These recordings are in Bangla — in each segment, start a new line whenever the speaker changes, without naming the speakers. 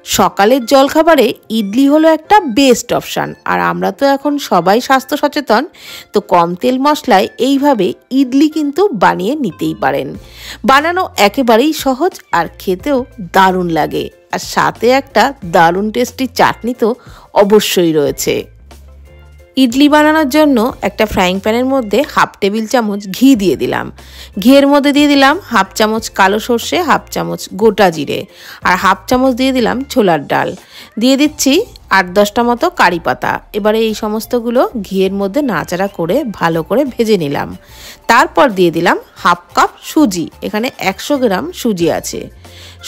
সকালের জলখাবারে ইডলি হলো একটা বেস্ট অপশান। আর আমরা তো এখন সবাই স্বাস্থ্য সচেতন, তো কম তেল মশলায় এইভাবে ইডলি কিন্তু বানিয়ে নিতেই পারেন। বানানো একেবারেই সহজ আর খেতেও দারুণ লাগে, আর সাথে একটা দারুণ টেস্টি চাটনি তো অবশ্যই রয়েছে। ইডলি বানানোর জন্য একটা ফ্রাইং প্যানের মধ্যে হাফ টেবিল চামচ ঘি দিয়ে দিলাম। ঘিয়ের মধ্যে দিয়ে দিলাম হাফ চামচ কালো সর্ষে, হাফ চামচ গোটা জিরে, আর হাফ চামচ দিয়ে দিলাম ছোলার ডাল। দিয়ে দিচ্ছি 8-10টা মতো কারি পাতা। এবারে এই সমস্তগুলো ঘিয়ের মধ্যে নাড়াচাড়া করে ভালো করে ভেজে নিলাম। তারপর দিয়ে দিলাম হাফ কাপ সুজি, এখানে 100 গ্রাম সুজি আছে।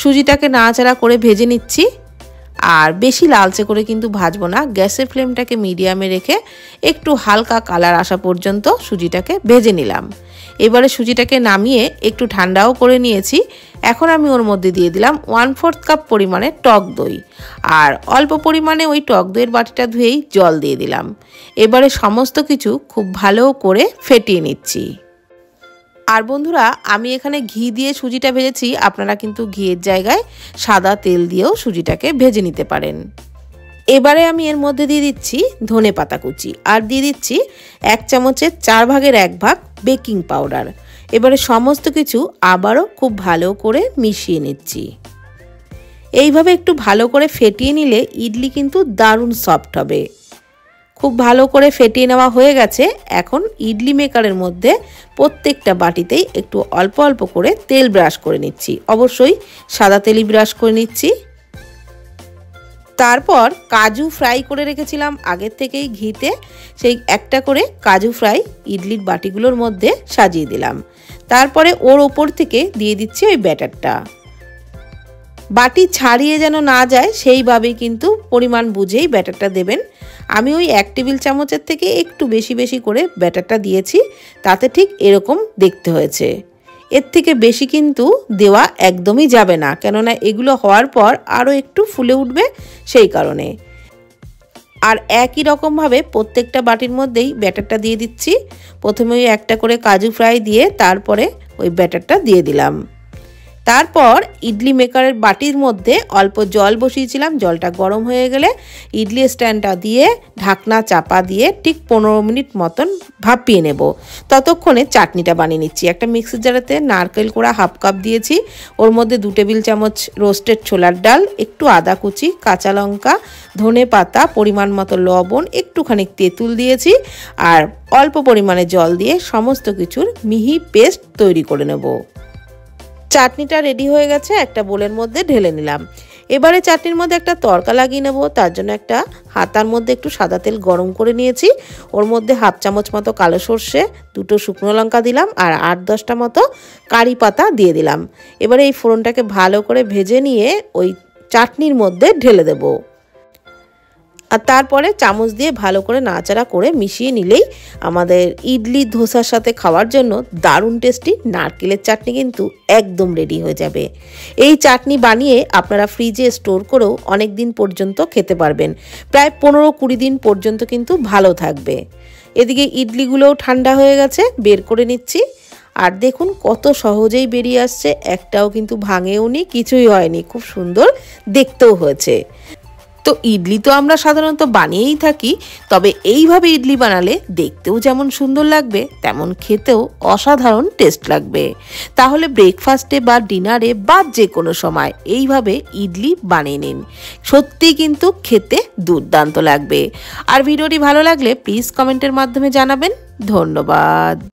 সুজিটাকে নাড়াচাড়া করে ভেজে নিচ্ছি। আর বেশি লালচে করে কিন্তু ভাজবো না, গ্যাসের ফ্লেমটাকে মিডিয়ামে রেখে একটু হালকা কালার আসা পর্যন্ত সুজিটাকে ভেজে নিলাম। এবারে সুজিটাকে নামিয়ে একটু ঠান্ডাও করে নিয়েছি। এখন আমি ওর মধ্যে দিয়ে দিলাম 1/4 কাপ পরিমাণে টক দই, আর অল্প পরিমাণে ওই টক দইয়ের বাটিটা ধুয়েই জল দিয়ে দিলাম। এবারে সমস্ত কিছু খুব ভালো করে ফেটিয়ে নিচ্ছি। আর বন্ধুরা, আমি এখানে ঘি দিয়ে সুজিটা ভেজেছি, আপনারা কিন্তু ঘিয়ের জায়গায় সাদা তেল দিয়েও সুজিটাকে ভেজে নিতে পারেন। এবারে আমি এর মধ্যে দিয়ে দিচ্ছি ধনে পাতা কুচি, আর দিয়ে দিচ্ছি 1 চামচের 4 ভাগের 1 ভাগ বেকিং পাউডার। এবারে সমস্ত কিছু আবারও খুব ভালো করে মিশিয়ে নিচ্ছি। এইভাবে একটু ভালো করে ফেটিয়ে নিলে ইডলি কিন্তু দারুণ সফট হবে। খুব ভালো করে ফেটিয়ে নেওয়া হয়ে গেছে। এখন ইডলি মেকারের মধ্যে প্রত্যেকটা বাটিতেই একটু অল্প অল্প করে তেল ব্রাশ করে নিচ্ছি। অবশ্যই সাদা তেলই ব্রাশ করে নিচ্ছি। তারপর কাজু ফ্রাই করে রেখেছিলাম আগের থেকেই ঘিতে, সেই একটা করে কাজু ফ্রাই ইডলির বাটিগুলোর মধ্যে সাজিয়ে দিলাম। তারপরে ওর ওপর থেকে দিয়ে দিচ্ছি ওই ব্যাটারটা। বাটি ছাড়িয়ে যেন না যায় সেইভাবেই কিন্তু পরিমাণ বুঝেই ব্যাটারটা দেবেন। আমি ওই 1 টেবিল চামচের থেকে একটু বেশি বেশি করে ব্যাটারটা দিয়েছি, তাতে ঠিক এরকম দেখতে হয়েছে। এর থেকে বেশি কিন্তু দেওয়া একদমই যাবে না, কেননা এগুলো হওয়ার পর আরও একটু ফুলে উঠবে সেই কারণে। আর একই রকমভাবে প্রত্যেকটা বাটির মধ্যেই ব্যাটারটা দিয়ে দিচ্ছি। প্রথমে ওই একটা করে কাজু ফ্রাই দিয়ে তারপরে ওই ব্যাটারটা দিয়ে দিলাম। তারপর ইডলি মেকারের বাটির মধ্যে অল্প জল বসিয়েছিলাম। জলটা গরম হয়ে গেলে ইডলি স্ট্যান্ডটা দিয়ে ঢাকনা চাপা দিয়ে ঠিক 15 মিনিট মতন ভাপিয়ে নেব। ততক্ষণে চাটনিটা বানিয়ে নিচ্ছি। একটা মিক্সির জারেতে নারকেল কোড়া হাফ কাপ দিয়েছি, ওর মধ্যে 2 টেবিল চামচ রোস্টেড ছোলার ডাল, একটু আদা কুচি, কাঁচা লঙ্কা, ধনে পাতা, পরিমাণ মতো লবণ, একটুখানি তেঁতুল দিয়েছি, আর অল্প পরিমাণে জল দিয়ে সমস্ত কিছুর মিহি পেস্ট তৈরি করে নেব। চাটনিটা রেডি হয়ে গেছে, একটা বোলের মধ্যে ঢেলে নিলাম। এবারে চাটনির মধ্যে একটা তড়কা লাগিয়ে নেব। তার জন্য একটা হাতার মধ্যে একটু সাদা তেল গরম করে নিয়েছি। ওর মধ্যে হাফ চামচ মতো কালো সর্ষে, 2টো শুকনো লঙ্কা দিলাম, আর 8-10টা মতো কারি পাতা দিয়ে দিলাম। এবারে এই ফোড়নটাকে ভালো করে ভেজে নিয়ে ওই চাটনির মধ্যে ঢেলে দেব। আর তারপরে চামচ দিয়ে ভালো করে নাড়াচাড়া করে মিশিয়ে নিলেই আমাদের ইডলি ধোসার সাথে খাওয়ার জন্য দারুণ টেস্টি নারকেলের চাটনি কিন্তু একদম রেডি হয়ে যাবে। এই চাটনি বানিয়ে আপনারা ফ্রিজে স্টোর করেও অনেক দিন পর্যন্ত খেতে পারবেন, প্রায় 15-20 দিন পর্যন্ত কিন্তু ভালো থাকবে। এদিকে ইডলিগুলোও ঠান্ডা হয়ে গেছে, বের করে নিচ্ছি। আর দেখুন কত সহজেই বেরিয়ে আসছে, একটাও কিন্তু ভাঙেও নি, কিছুই হয়নি, খুব সুন্দর দেখতেও হয়েছে। তো ইডলি তো আমরা সাধারণত বানিয়েই থাকি, তবে এইভাবে ইডলি বানালে দেখতেও যেমন সুন্দর লাগবে তেমন খেতেও অসাধারণ টেস্ট লাগবে। তাহলে ব্রেকফাস্টে বা ডিনারে বা যে কোনো সময় এইভাবে ইডলি বানিয়ে নিন, সত্যিই কিন্তু খেতে দুর্দান্ত লাগবে। আর ভিডিওটি ভালো লাগলে প্লিজ কমেন্টের মাধ্যমে জানাবেন। ধন্যবাদ।